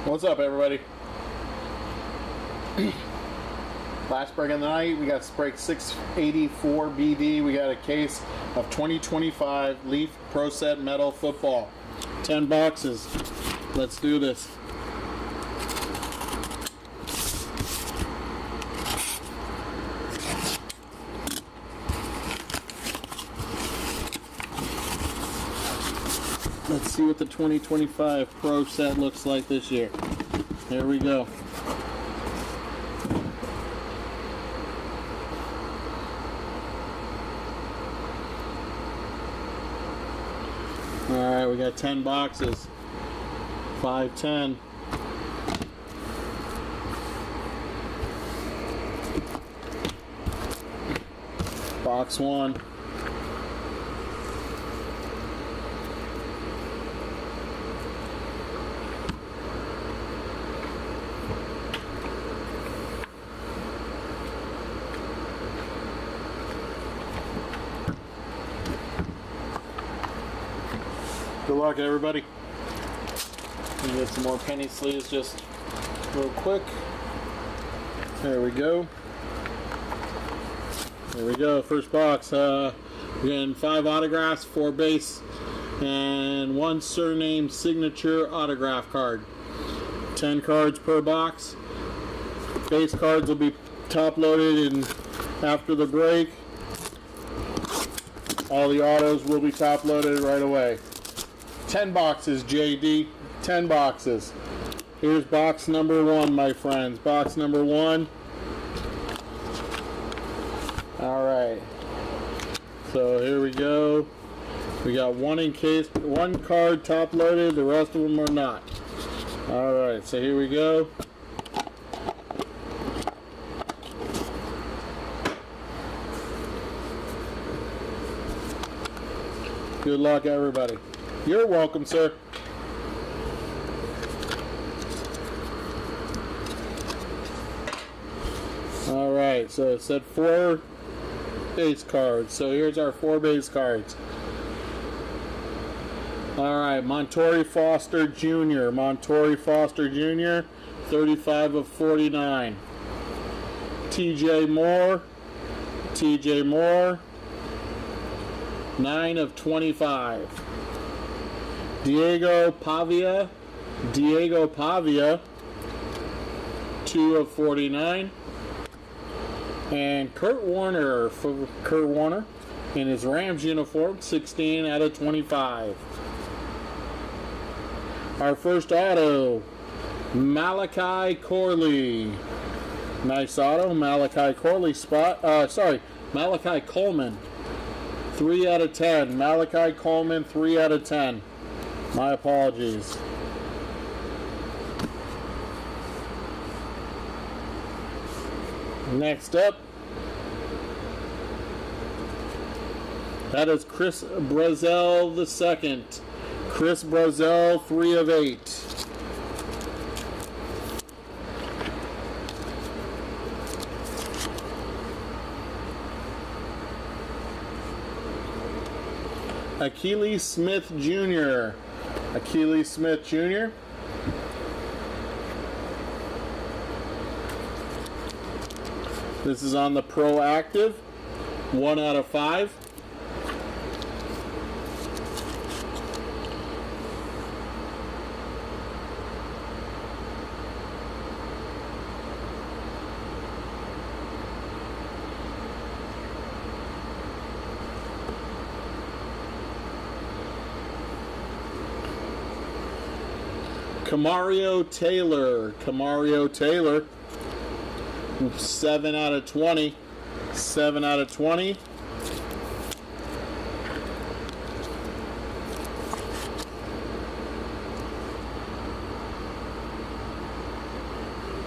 What's up, everybody? Last break of the night, we got break 684 BD. We got a case of 2025 Leaf Pro Set Metal Football. 10 boxes. Let's do this. Let's see what the 2025 Pro Set looks like this year. Here we go. Alright, we got 10 boxes. 510. Box 1. Good luck, everybody. We get some more penny sleeves just real quick. There we go. There we go. First box. We're getting 5 autographs, 4 base, and 1 surname signature autograph card. 10 cards per box. Base cards will be top loaded, and after the break, all the autos will be top loaded right away. 10 boxes, JD. 10 boxes. Here's box number 1, my friends. Box number 1. Alright. So here we go. We got 1 in case, 1 card top loaded, the rest of them are not. Alright, so here we go. Good luck, everybody. You're welcome, sir. Alright, so it said 4 base cards. So here's our 4 base cards. Alright, Montorie Foster Jr. Montorie Foster Jr. 35 of 49. TJ Moore. TJ Moore. 9 of 25. Diego Pavia, 2 of 49, and Kurt Warner in his Rams uniform, 16 out of 25. Our first auto, Malachi Corley. Nice auto, Malachi Corley Malachi Coleman, 3 out of 10. Malachi Coleman, 3 out of 10. My apologies. Next up, that is Chris Brazzell II. Chris Brazzell, 3 of 8. Achilles Smith Jr. Achilles Smith Jr. This is on the Proactive. 1 out of 5. Camario Taylor. Camario Taylor. 7 out of 20. 7 out of 20.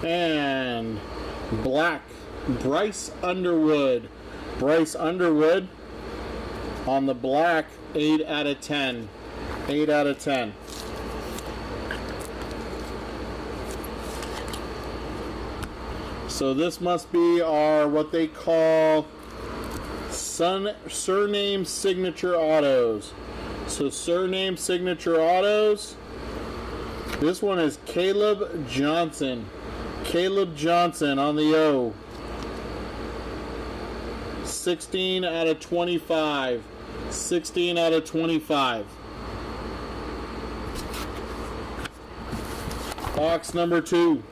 And black. Bryce Underwood. Bryce Underwood on the black. 8 out of 10. 8 out of 10. So this must be our, what they call surname signature autos. So surname signature autos. This one is Caleb Johnson. Caleb Johnson on the O. 16 out of 25. 16 out of 25. Box number 2.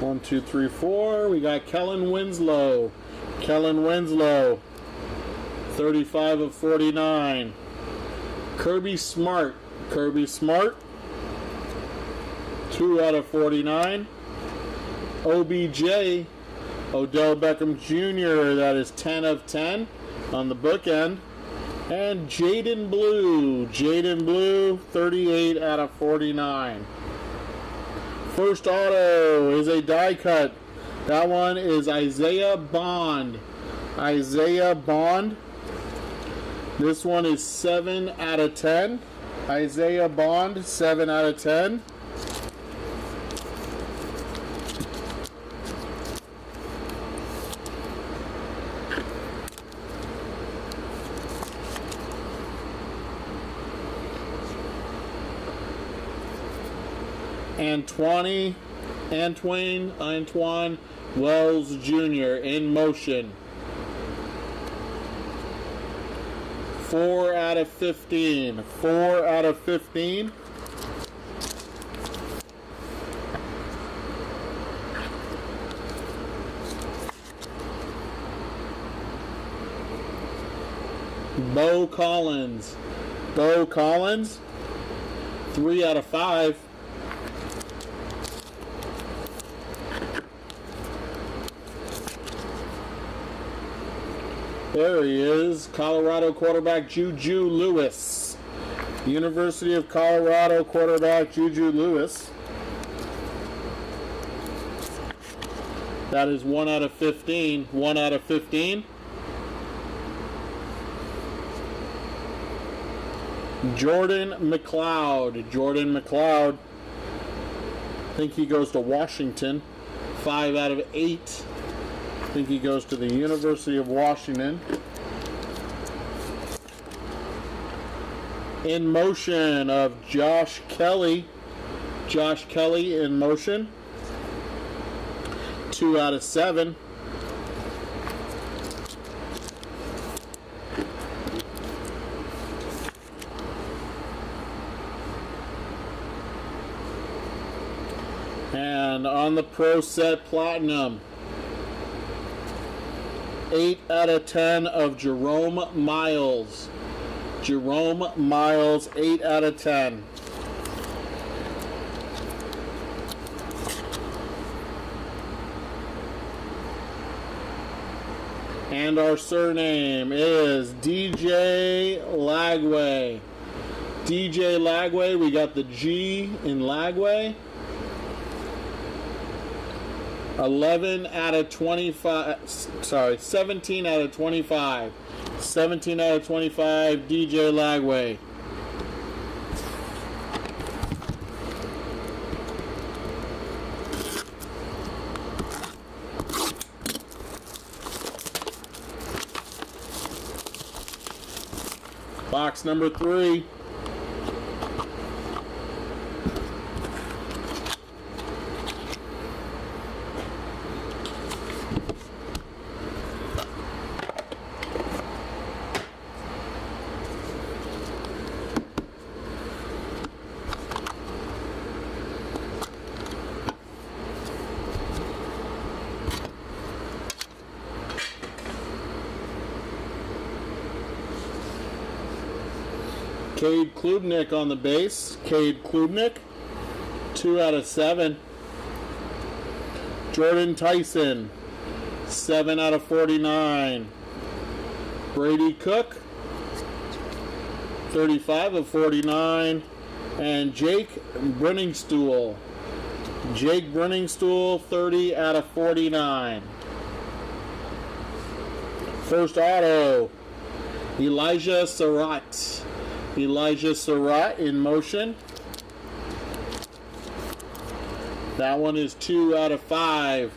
One, two, three, four. We got Kellen Winslow. Kellen Winslow. 35 of 49. Kirby Smart. Kirby Smart. 2 out of 49. OBJ. Odell Beckham Jr. That is 10 of 10 on the bookend. And Jaden Blue. Jaden Blue. 38 out of 49. First auto is a die cut. That one is Isaiah Bond. Isaiah Bond. This one is 7 out of 10. Isaiah Bond, 7 out of 10. Antoine Wells Jr. in motion. 4 out of 15. 4 out of 15. Bo Collins. Bo Collins. 3 out of 5. There he is, Colorado quarterback Juju Lewis. University of Colorado quarterback Juju Lewis. That is 1 out of 15. 1 out of 15. Jordan McLeod. Jordan McLeod. I think he goes to Washington. 5 out of 8. I think he goes to the University of Washington. In motion of Josh Kelly. Josh Kelly in motion. 2 out of 7. And on the Pro Set Platinum, 8 out of 10 of Jerome Miles. Jerome Miles, 8 out of 10. And our surname is DJ Lagway. DJ Lagway, we got the G in Lagway. 11 out of 25, 17 out of 25. 17 out of 25, DJ Lagway. Box number 3. Cade Klubnik on the base. Cade Klubnik. 2 out of 7. Jordan Tyson. 7 out of 49. Brady Cook, 35 of 49. And Jake Brenningstool. Jake Brenningstool, 30 out of 49. First auto, Elijah Surratt. Elijah Surratt in motion. That one is 2 out of 5.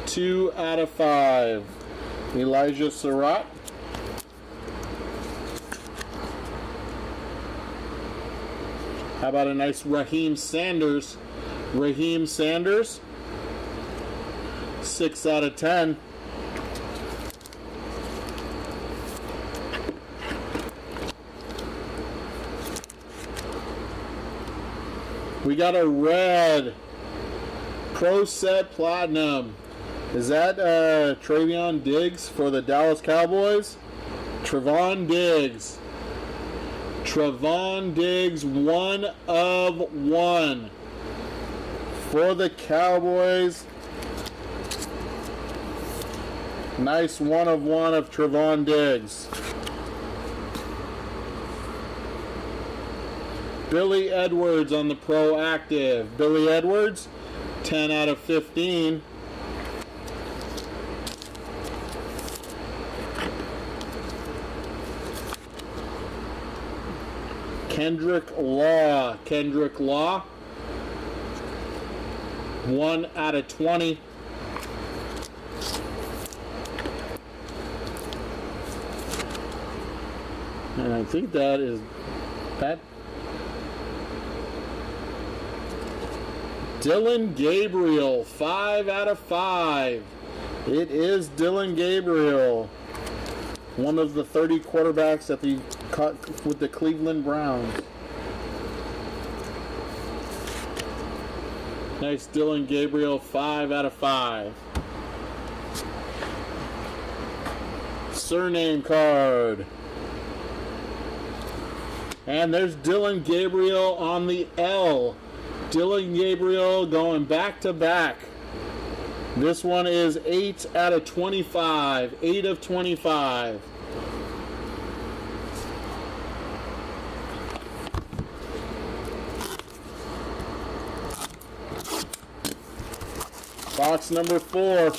2 out of 5. Elijah Surratt. How about a nice Raheem Sanders? Raheem Sanders. 6 out of 10. We got a red Pro Set Platinum. Is that Trevon Diggs for the Dallas Cowboys? Trevon Diggs. Trevon Diggs, 1 of 1 for the Cowboys. Nice 1 of 1 of Trevon Diggs. Billy Edwards on the Proactive. Billy Edwards, 10 out of 15. Kendrick Law. Kendrick Law, 1 out of 20. And I think that is that. Dylan Gabriel, 5 out of 5. It is Dylan Gabriel, one of the 30 quarterbacks that he caught with the Cleveland Browns. Nice Dylan Gabriel, 5 out of 5. Surname card. And there's Dylan Gabriel on the L. Dylan Gabriel going back to back. This one is 8 out of 25. 8 of 25. Box number 4.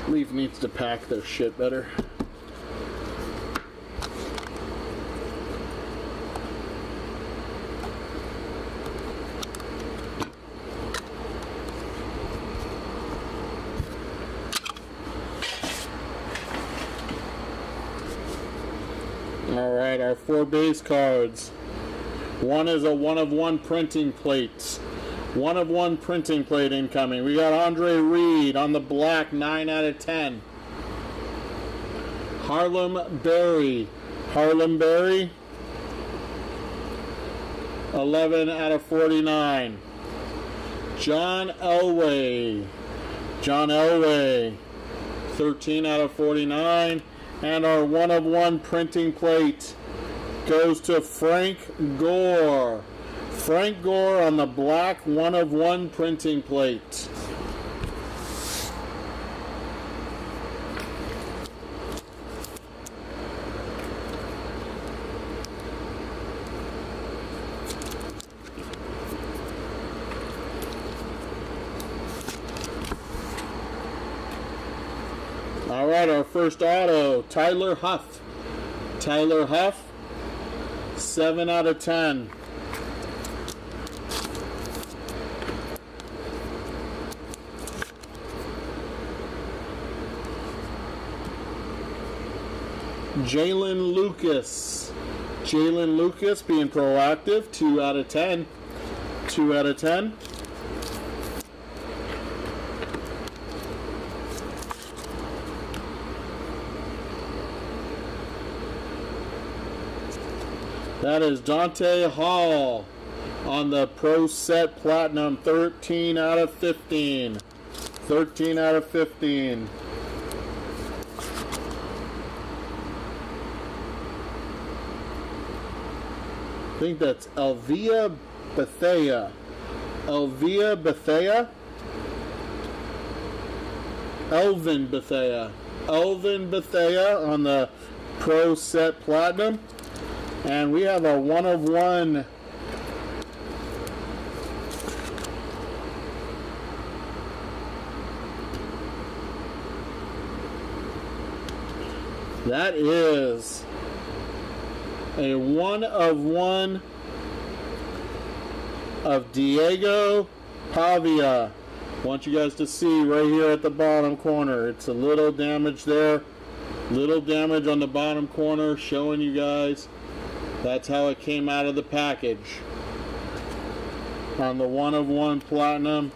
Leaf needs to pack their shit better. Alright, our 4 base cards. One is a 1 of 1 printing plate. 1 of 1 printing plate incoming. We got Andre Reed on the black, 9 out of 10. Harlem Berry. Harlem Berry, 11 out of 49. John Elway. John Elway, 13 out of 49. And our 1 of 1 printing plate goes to Frank Gore. Frank Gore on the black 1 of 1 printing plate. All right, our first auto, Tyler Huff. Tyler Huff, 7 out of 10. Jalen Lucas. Jalen Lucas being proactive, 2 out of 10. 2 out of 10. That is Dante Hall. on the Pro Set Platinum, 13 out of 15. 13 out of 15. I think that's Elvia Bethea. Elvia Bethea? Elvin Bethea. Elvin Bethea on the Pro Set Platinum. And we have a 1 of 1 that is a 1 of 1 of Diego Pavia. I want you guys to see right here at the bottom corner. It's a little damage there. Little damage on the bottom corner, showing you guys that's how it came out of the package. On the 1 of 1 Platinum.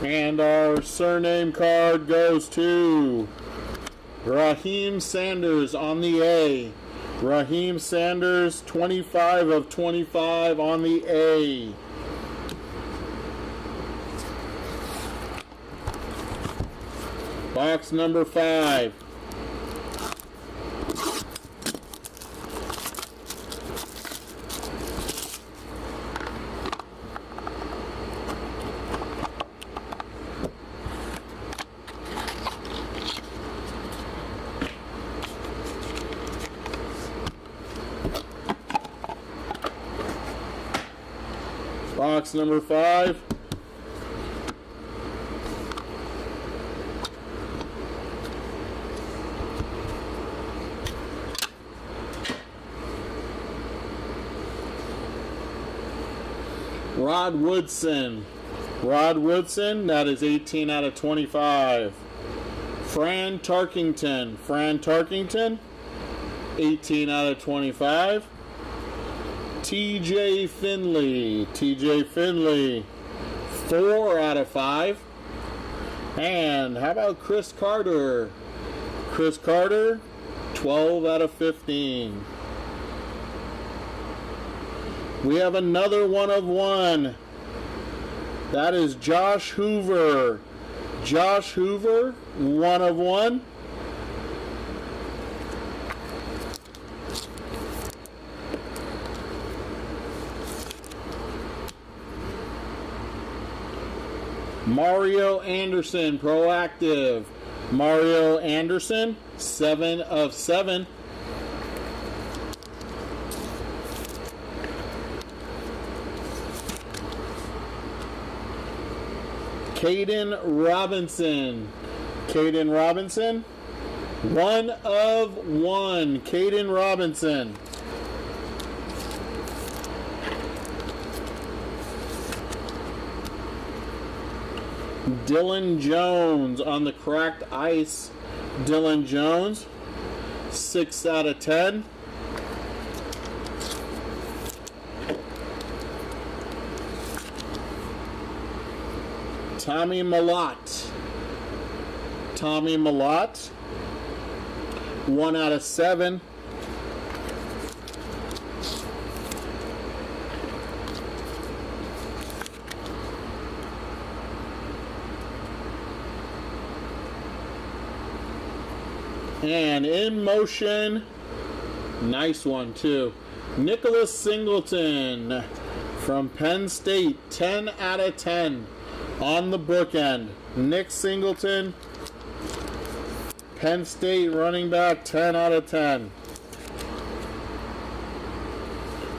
And our surname card goes to Raheem Sanders on the A. Raheem Sanders, 25 of 25 on the A. Box number 5. Box number 5. Rod Woodson. Rod Woodson, that is 18 out of 25. Fran Tarkington. Fran Tarkington, 18 out of 25. TJ Finley. TJ Finley, 4 out of 5. And how about Chris Carter? Chris Carter, 12 out of 15. We have another 1 of 1. That is Josh Hoover. Josh Hoover, 1 of 1. Mario Anderson, Proactive. Mario Anderson, 7 of 7. Caden Robinson. Caden Robinson, 1 of 1. Caden Robinson. Dylan Jones on the Cracked Ice. Dylan Jones, 6 out of 10. Tommy Malott. Tommy Malott, 1 out of 7. And in motion, nice one too, Nicholas Singleton from Penn State, 10 out of 10 on the bookend. Nick Singleton, Penn State running back, 10 out of 10.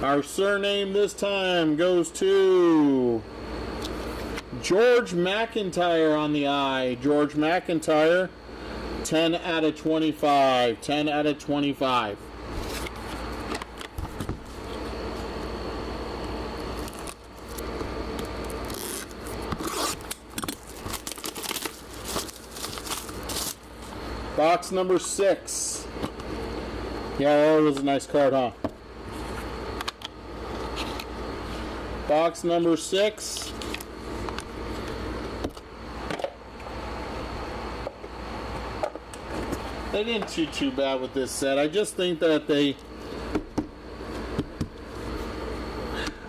Our surname this time goes to George McIntyre on the eye. George McIntyre, 10 out of 25. 10 out of 25. Box number 6. Yeah, that was a nice card, huh? Box number 6. They didn't do too bad with this set. I just think that they,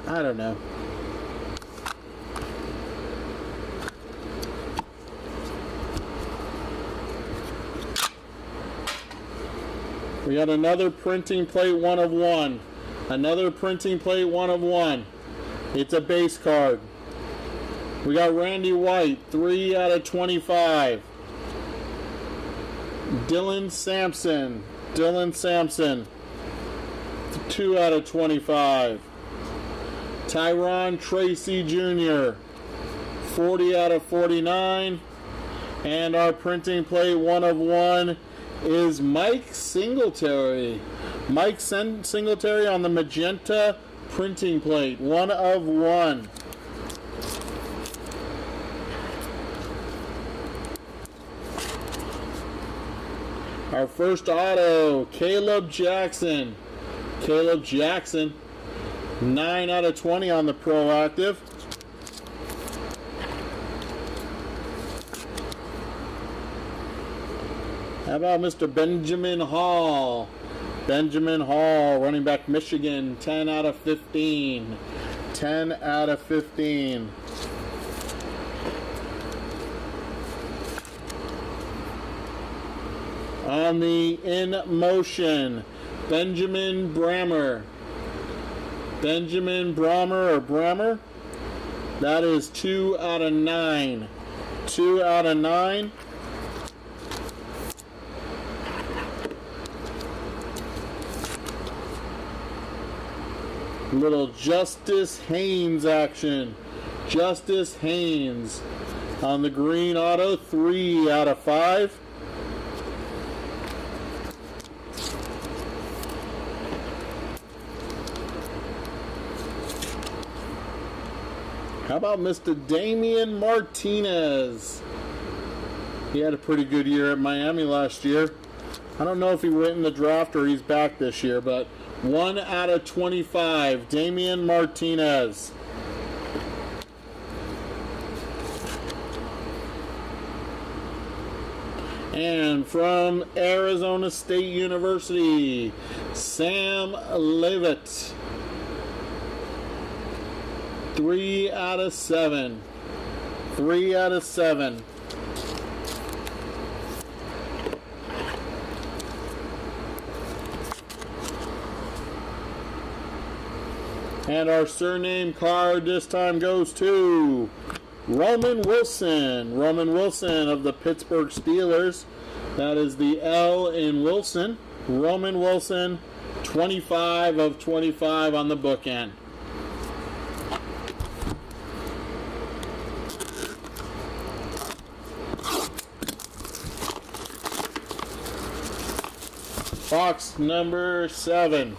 I don't know. We got another printing plate 1 of 1. Another printing plate 1 of 1. It's a base card. We got Randy White, 3 out of 25. Dylan Sampson, 2 out of 25. Tyron Tracy Jr., 40 out of 49. And our printing plate 1 of 1 is Mike Singletary. Mike Singletary on the magenta printing plate, 1 of 1. Our first auto, Caleb Jackson. 9 out of 20 on the Proactive. How about Mr. Benjamin Hall? Running back Michigan, 10 out of 15. 10 out of 15. On the In Motion, Benjamin Brammer. Brammer. That is 2 out of 9. 2 out of 9. Little Justice Haynes action. Justice Haynes on the green auto, 3 out of 5. How about Mr. Damian Martinez? He had a pretty good year at Miami last year. I don't know if he went in the draft or he's back this year, but 1 out of 25, Damian Martinez. And from Arizona State University, Sam Leavitt. 3 out of 7. 3 out of 7. And our surname card this time goes to Roman Wilson. Roman Wilson of the Pittsburgh Steelers. That is the L in Wilson. Roman Wilson, 25 of 25 on the bookend. Box number 7.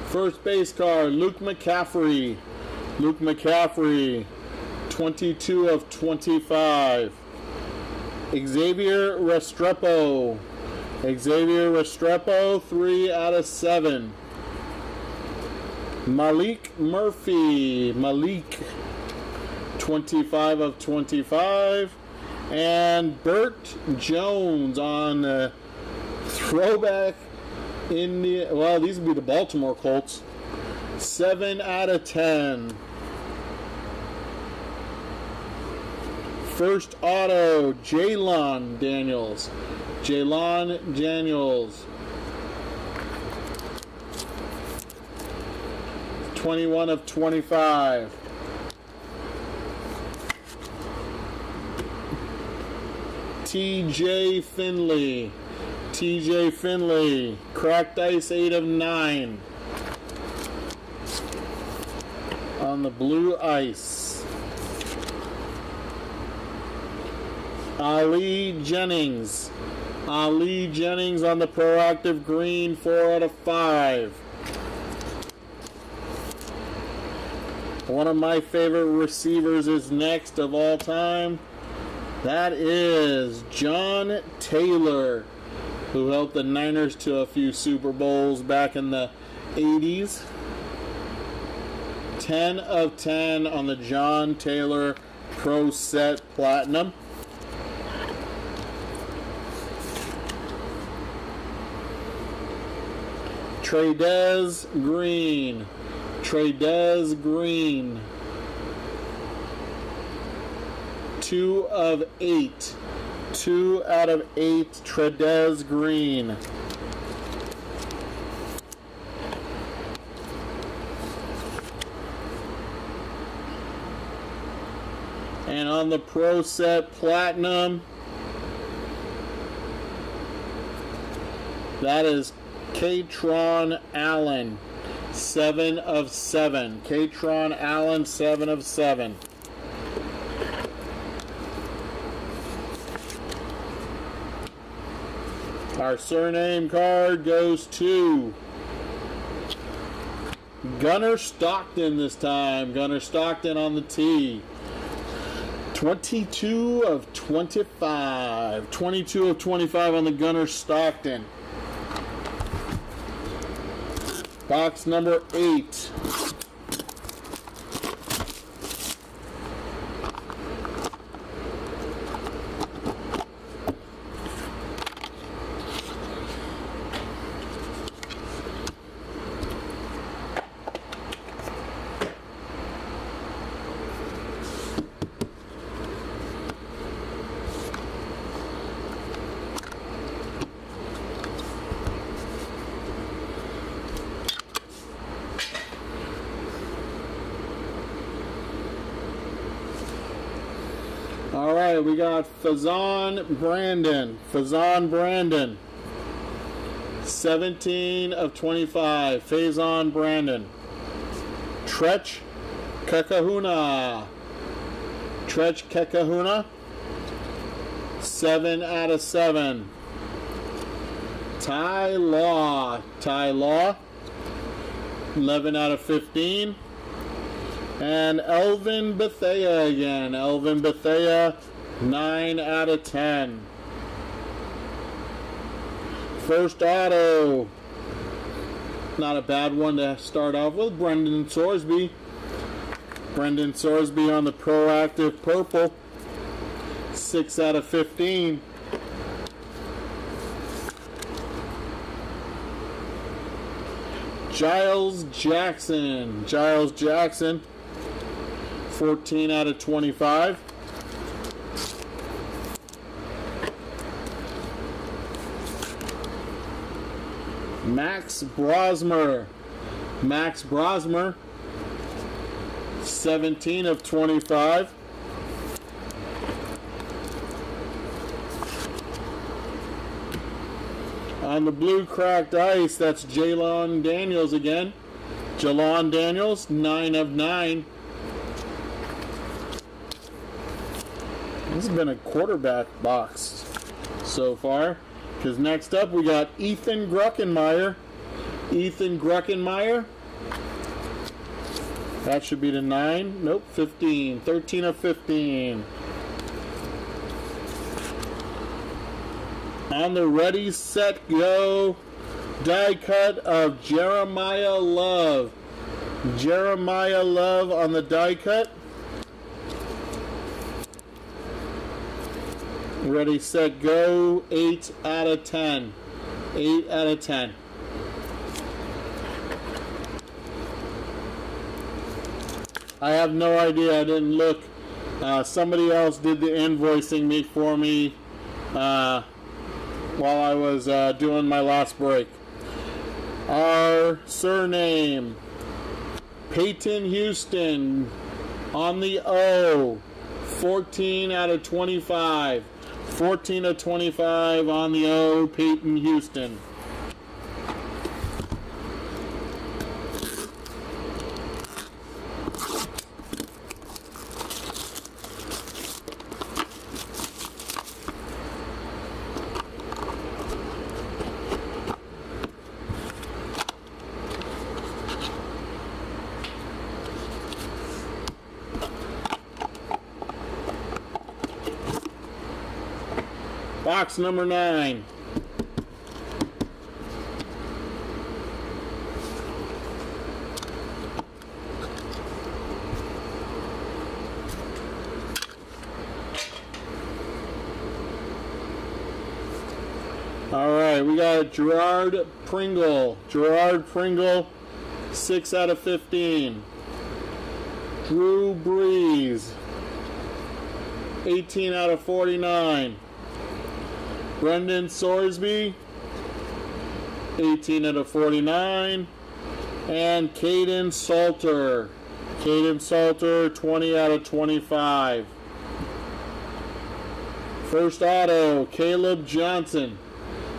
First base card, Luke McCaffrey. 22 of 25. Xavier Restrepo. 3 out of 7. Malik Murphy. 25 of 25. And Burt Jones on the throwback. These would be the Baltimore Colts. 7 out of 10. First auto, Jalon Daniels. 21 of 25. TJ Finley, cracked ice, 8 of 9 on the blue ice. Ali Jennings. Ali Jennings on the Proactive Green, 4 out of 5. One of my favorite receivers is next of all time. That is John Taylor, who helped the Niners to a few Super Bowls back in the 80s. 10 of 10 on the John Taylor Pro Set Platinum. Trey'Dez Green. Trey'Dez Green. 2 of 8. 2 out of 8. Trey'Dez Green. And on the Pro Set Platinum, that is Kaytron Allen, 7 of 7. Kaytron Allen, 7 of 7. Our surname card goes to Gunnar Stockton this time. Gunnar Stockton on the tee. 22 of 25. 22 of 25 on the Gunnar Stockton. Box number 8. All right, we got Fazan Brandon. Fazan Brandon. 17 of 25. Fazan Brandon. Trech Kekahuna. Trech Kekahuna. 7 out of 7. Ty Law. Ty Law. 11 out of 15. And Elvin Bethea again. Elvin Bethea, 9 out of 10. First auto. Not a bad one to start off with. Brendan Sorsby. Brendan Sorsby on the Proactive Purple. 6 out of 15. Giles Jackson. Giles Jackson. 14 out of 25. Max Brosmer. Max Brosmer. 17 of 25. On the blue cracked ice, that's Jalon Daniels again. Jalon Daniels, 9 of 9. This has been a quarterback box so far. Because next up we got Ethan Gruckenmeyer. Ethan Gruckenmeyer. That should be the 9. Nope, 15. 13 of 15. On the ready, set, go die cut of Jeremiah Love. Jeremiah Love on the die cut. Ready, set, go. 8 out of 10. 8 out of 10. I have no idea. I didn't look. Somebody else did the invoicing for me while I was doing my last break. Our surname, Peyton Houston on the O. 14 out of 25. 14 of 25 on the O, Peyton Houston. Box number 9. Alright, we got Gerard Pringle. Gerard Pringle, 6 out of 15. Drew Brees, 18 out of 49. Brendan Sorsby, 18 out of 49. And Caden Salter. Caden Salter, 20 out of 25. First auto, Caleb Johnson.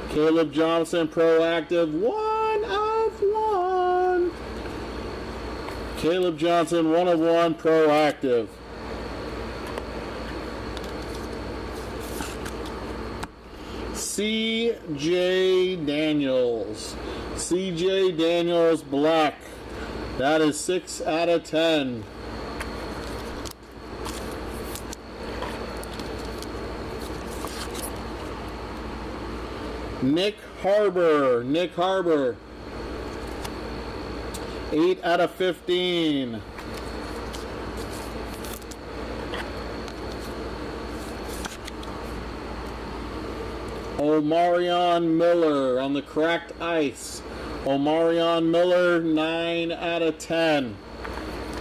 Caleb Johnson, proactive, 1 of 1. Caleb Johnson, 1 of 1, proactive. C.J. Daniels. C.J. Daniels, black. That is 6 out of 10. Nick Harbor. Nick Harbor, 8 out of 15. Omarion Miller on the cracked ice. Omarion Miller, 9 out of 10.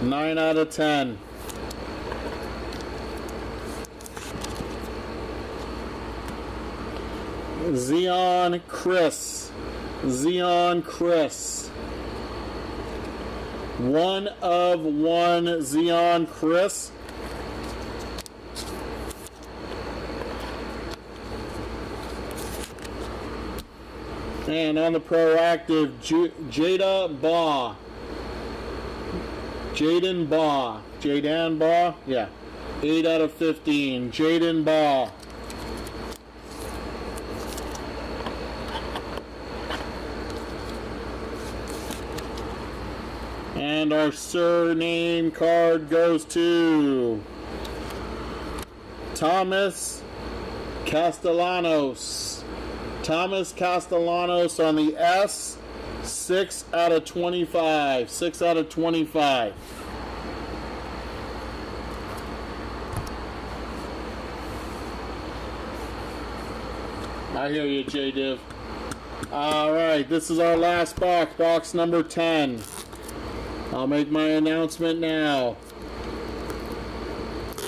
9 out of 10. Zion Chris. Zion Chris. 1 of 1 Zion Chris. And on the proactive, Jada Baugh. Jaden Baugh. Jaden Baugh? Yeah. 8 out of 15. Jaden Baugh. And our surname card goes to Thomas Castellanos. Thomas Castellanos on the S, 6 out of 25. 6 out of 25. I hear you, J-Div. Alright, this is our last box, box number 10. I'll make my announcement now.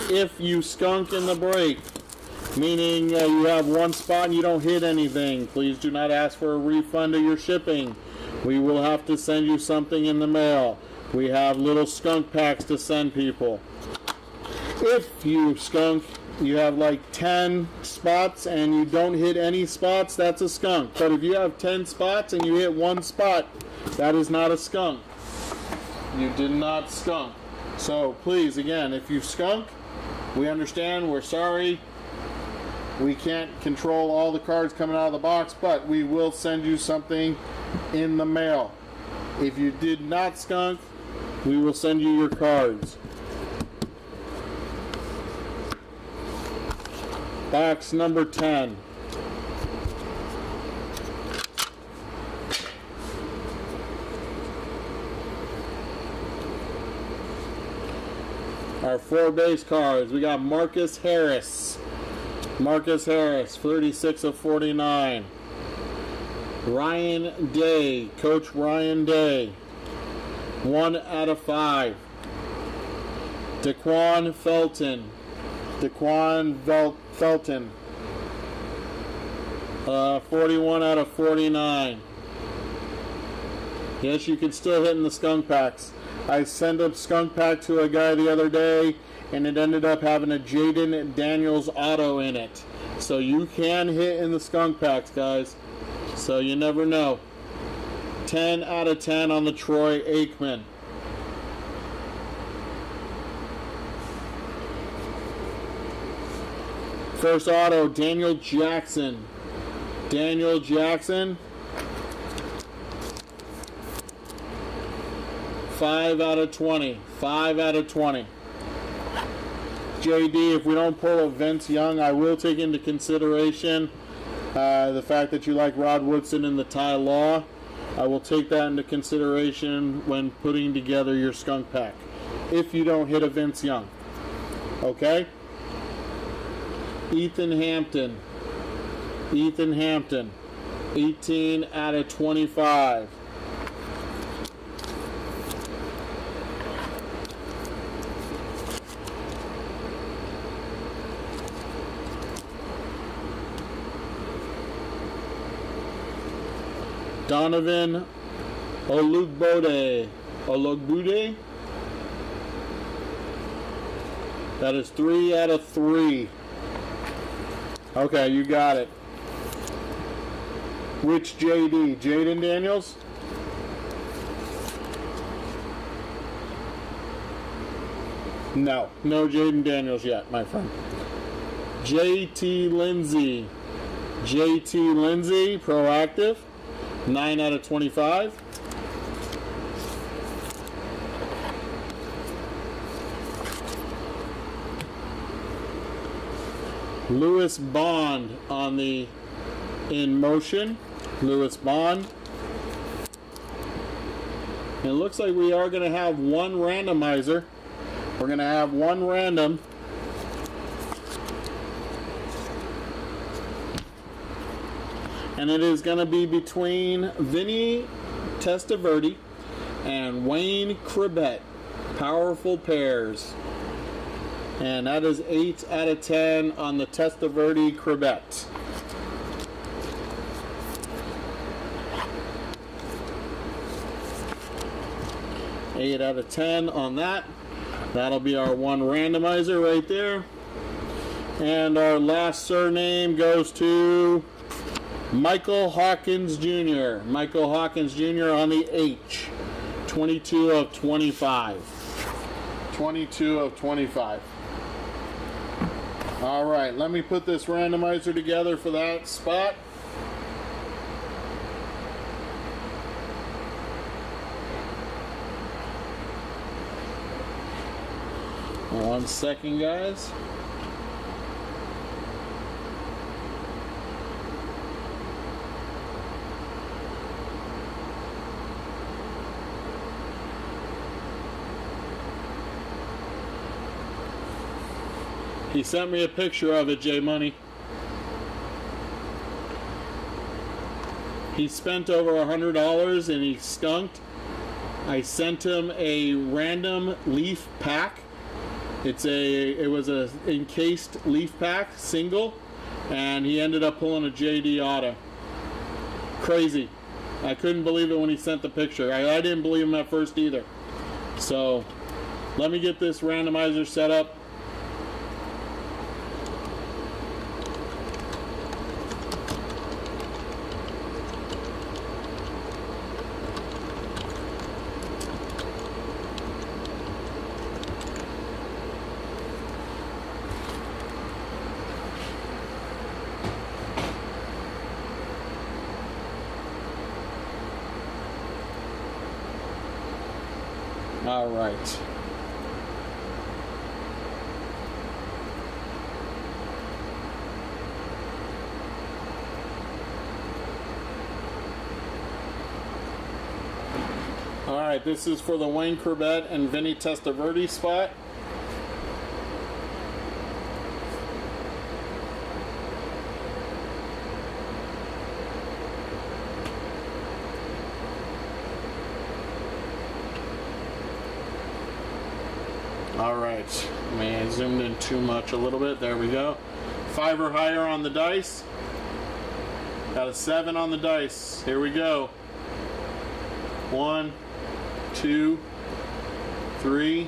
If you skunk in the break, meaning you have one spot and you don't hit anything, please do not ask for a refund of your shipping. We will have to send you something in the mail. We have little skunk packs to send people. If you skunk, you have like 10 spots and you don't hit any spots, that's a skunk. But if you have 10 spots and you hit one spot, that is not a skunk. You did not skunk. So please, again, if you skunk, we understand, we're sorry. We can't control all the cards coming out of the box, but we will send you something in the mail. If you did not skunk, we will send you your cards. Box number 10. Our 4 base cards. We got Marcus Harris. Marcus Harris, 36 of 49. Ryan Day, Coach Ryan Day, 1 out of 5. Daquan Felton. Daquan Felton, 41 out of 49. Yes, you can still hit in the skunk packs. I sent a skunk pack to a guy the other day, and it ended up having a Jaden Daniels auto in it. So you can hit in the skunk packs, guys. So you never know. 10 out of 10 on the Troy Aikman. First auto, Daniel Jackson. Daniel Jackson. 5 out of 20. 5 out of 20. JD, if we don't pull a Vince Young, I will take into consideration the fact that you like Rod Woodson and the Ty Law. I will take that into consideration when putting together your skunk pack. If you don't hit a Vince Young. Okay? Ethan Hampton. 18 out of 25. Donovan Olugbode. That is 3 out of 3. Okay, you got it. Which JD? Jaden Daniels? No Jaden Daniels yet, my friend. JT Lindsay, proactive. 9 out of 25. Lewis Bond on the In Motion. Lewis Bond. And it looks like we are going to have one randomizer. We're going to have one random. And it is going to be between Vinny Testaverde and Wayne Chrebet. Powerful pairs. And that is 8 out of 10 on the Testaverde Chrebet. Eight out of 10 on that. That'll be our one randomizer right there. And our last surname goes to Michael Hawkins Jr. Michael Hawkins Jr. on the H. 22 of 25. 22 of 25. All right, let me put this randomizer together for that spot. One second, guys. He sent me a picture of it, J Money. He spent over $100 and he skunked. I sent him a random leaf pack. It was a encased leaf pack, single, and he ended up pulling a JD Auto. Crazy. I couldn't believe it when he sent the picture. I didn't believe him at first either. So, let me get this randomizer set up. All right. All right, this is for the Wayne Chrebet and Vinny Testaverde spot. All right, man, I zoomed in too much a little bit. There we go. 5 or higher on the dice. Got a 7 on the dice. Here we go. 1, 2, 3,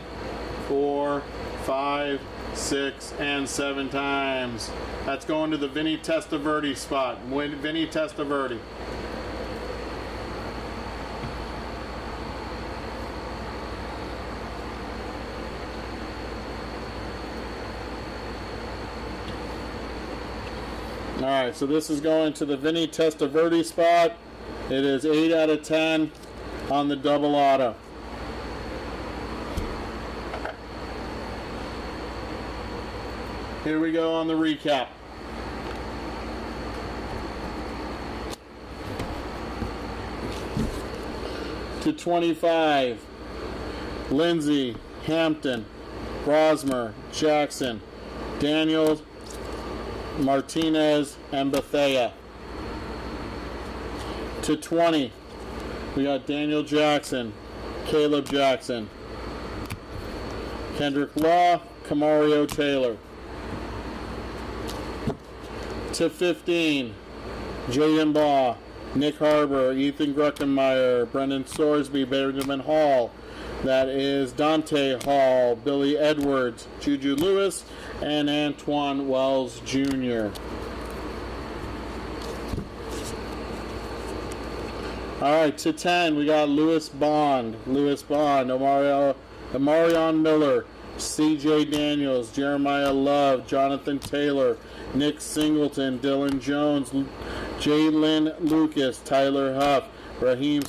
4, 5, 6, and 7 times. That's going to the Vinny Testaverde spot. Vinny Testaverde. Alright, so this is going to the Vinny Testaverde spot. It is 8 out of 10 on the double auto. Here we go on the recap. To 25, Lindsay, Hampton, Brosmer, Jackson, Daniels, Martinez, and Bethea. To 20, we got Daniel Jackson, Caleb Jackson, Kendrick Law, Kamario Taylor. To 15, Jaden Baugh, Nick Harbour, Ethan Gruckenmeyer, Brendan Sorsby, Benjamin Hall. That is Dante Hall, Billy Edwards, Juju Lewis, and Antoine Wells Jr. All right, to 10, we got Lewis Bond, Omarion Miller, C.J. Daniels, Jeremiah Love, Jonathan Taylor, Nick Singleton, Dylan Jones, Jalen Lucas, Tyler Huff, Raheem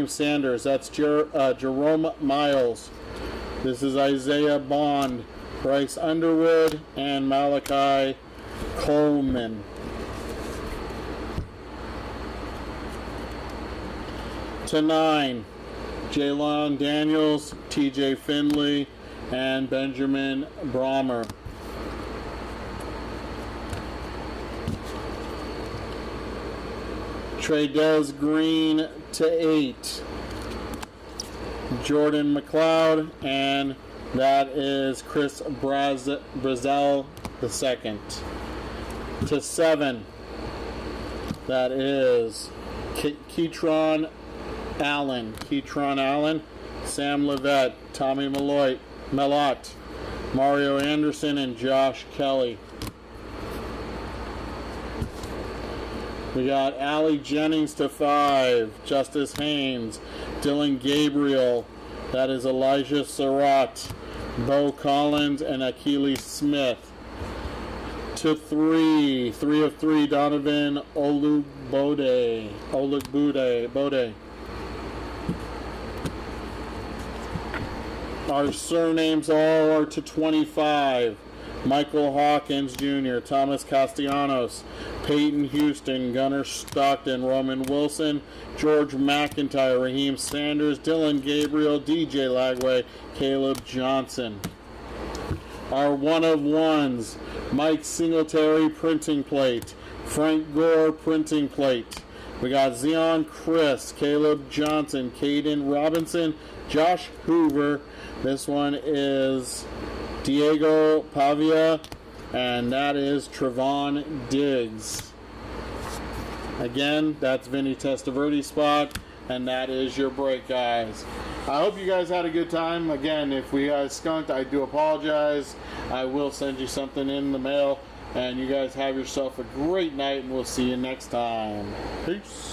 Sanders. That's Jerome Miles. This is Isaiah Bond, Bryce Underwood, and Malachi Coleman. To 9, Jaylon Daniels, TJ Finley, and Benjamin Brommer. Tradez Green to 8, Jordan McLeod, and that is Chris Brazel II. To 7, that is Keytron Allen, Sam Levette, Tommy Mellott, Mario Anderson, and Josh Kelly. We got Allie Jennings to 5, Justice Haynes, Dylan Gabriel, that is Elijah Surratt, Bo Collins, and Achilles Smith. To 3 of 3, Donovan Olugbode. Our surnames all are to 25. Michael Hawkins Jr., Thomas Castellanos, Peyton Houston, Gunnar Stockton, Roman Wilson, George McIntyre, Raheem Sanders, Dylan Gabriel, DJ Lagway, Caleb Johnson. Our one of ones, Mike Singletary printing plate, Frank Gore printing plate. We got Zion Chris, Caleb Johnson, Caden Robinson, Josh Hoover. This one is Diego Pavia, and that is Trevon Diggs. Again, that's Vinny Testaverde spot, and that is your break, guys. I hope you guys had a good time. Again, if we skunked, I do apologize. I will send you something in the mail, and you guys have yourself a great night, and we'll see you next time. Peace.